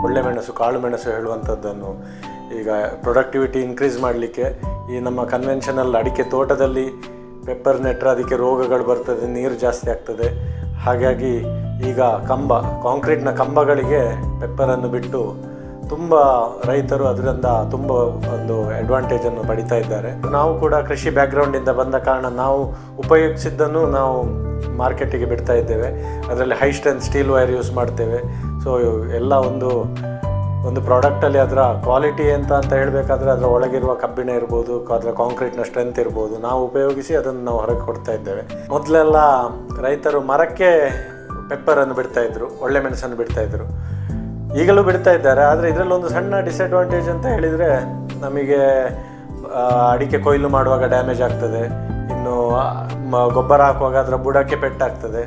ಒಳ್ಳೆ ಮೆಣಸು, ಕಾಳು ಮೆಣಸು ಹೇಳುವಂಥದ್ದನ್ನು ಈಗ ಪ್ರೊಡಕ್ಟಿವಿಟಿ ಇನ್ಕ್ರೀಸ್ ಮಾಡಲಿಕ್ಕೆ ಈ ನಮ್ಮ ಕನ್ವೆನ್ಷನಲ್ ಅಡಿಕೆ ತೋಟದಲ್ಲಿ ಪೆಪ್ಪರ್ ನೆಟ್ಟರೆ ಅದಕ್ಕೆ ರೋಗಗಳು ಬರ್ತದೆ, ನೀರು ಜಾಸ್ತಿ ಆಗ್ತದೆ. ಹಾಗಾಗಿ ಈಗ ಕಾಂಕ್ರೀಟ್ನ ಕಂಬಗಳಿಗೆ ಪೆಪ್ಪರನ್ನು ಬಿಟ್ಟು ತುಂಬ ರೈತರು ಅದರಿಂದ ತುಂಬ ಒಂದು ಅಡ್ವಾಂಟೇಜನ್ನು ಪಡಿತಾ ಇದ್ದಾರೆ. ನಾವು ಕೂಡ ಕೃಷಿ ಬ್ಯಾಕ್ಗ್ರೌಂಡಿಂದ ಬಂದ ಕಾರಣ ನಾವು ಉಪಯೋಗಿಸಿದ್ದನ್ನು ನಾವು ಮಾರ್ಕೆಟಿಗೆ ಬಿಡ್ತಾ ಇದ್ದೇವೆ. ಅದರಲ್ಲಿ high strength steel wire use ಮಾಡ್ತೇವೆ. ಸೊ ಎಲ್ಲ ಒಂದು ಪ್ರಾಡಕ್ಟಲ್ಲಿ ಅದರ ಕ್ವಾಲಿಟಿ ಅಂತ ಹೇಳಬೇಕಾದ್ರೆ ಅದರ ಒಳಗಿರುವ ಕಬ್ಬಿಣ ಇರ್ಬೋದು, ಅದರ ಕಾಂಕ್ರೀಟ್ನ ಸ್ಟ್ರೆಂತ್ ಇರ್ಬೋದು, ನಾವು ಉಪಯೋಗಿಸಿ ಅದನ್ನು ನಾವು ಹೊರಗೆ ಕೊಡ್ತಾ ಇದ್ದೇವೆ. ಮೊದಲೆಲ್ಲ ರೈತರು ಮರಕ್ಕೆ ಪೆಪ್ಪರನ್ನು ಬಿಡ್ತಾಯಿದ್ರು, ಒಳ್ಳೆ ಮೆಣಸನ್ನು ಬಿಡ್ತಾಯಿದ್ರು, ಈಗಲೂ ಬಿಡ್ತಾ ಇದ್ದಾರೆ. ಆದರೆ ಇದರಲ್ಲೊಂದು ಸಣ್ಣ ಡಿಸ್ಅಡ್ವಾಂಟೇಜ್ ಅಂತ ಹೇಳಿದರೆ, ನಮಗೆ ಅಡಿಕೆ ಕೊಯ್ಲು ಮಾಡುವಾಗ ಡ್ಯಾಮೇಜ್ ಆಗ್ತದೆ, ಇನ್ನು ಗೊಬ್ಬರ ಹಾಕುವಾಗ ಅದರ ಬುಡಕ್ಕೆ ಪೆಟ್ಟಾಗ್ತದೆ,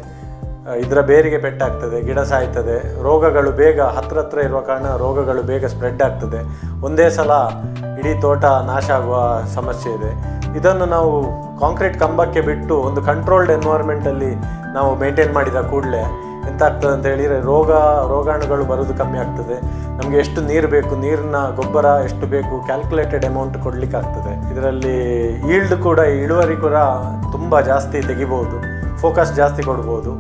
ಇದರ ಬೇರಿಗೆ ಪೆಟ್ಟಾಗ್ತದೆ, ಗಿಡ ಸಾಯ್ತದೆ, ರೋಗಗಳು ಬೇಗ ಹತ್ರ ಇರುವ ಕಾರಣ ರೋಗಗಳು ಬೇಗ ಸ್ಪ್ರೆಡ್ ಆಗ್ತದೆ, ಒಂದೇ ಸಲ ಇಡೀ ತೋಟ ನಾಶ ಆಗುವ ಸಮಸ್ಯೆ ಇದೆ. ಇದನ್ನು ನಾವು ಕಾಂಕ್ರೀಟ್ ಕಂಬಕ್ಕೆ ಬಿಟ್ಟು ಒಂದು ಕಂಟ್ರೋಲ್ಡ್ ಎನ್ವೈರ್ಮೆಂಟಲ್ಲಿ ನಾವು ಮೇಂಟೈನ್ ಮಾಡಿದ ಕೂಡಲೇ ಎಂತ ಆಗ್ತದೆ ಅಂತ ಹೇಳಿದರೆ ರೋಗಾಣುಗಳು ಬರೋದು ಕಮ್ಮಿ ಆಗ್ತದೆ. ನಮಗೆ ಎಷ್ಟು ನೀರು ಬೇಕು, ನೀರಿನ ಗೊಬ್ಬರ ಎಷ್ಟು ಬೇಕು, ಕ್ಯಾಲ್ಕುಲೇಟೆಡ್ ಅಮೌಂಟ್ ಕೊಡಲಿಕ್ಕೆ ಆಗ್ತದೆ. ಇದರಲ್ಲಿ ಇಳುವರಿ ಕೂಡ ತುಂಬ ಜಾಸ್ತಿ ತೆಗಿಬೋದು, ಫೋಕಸ್ ಜಾಸ್ತಿ ಕೊಡ್ಬೋದು.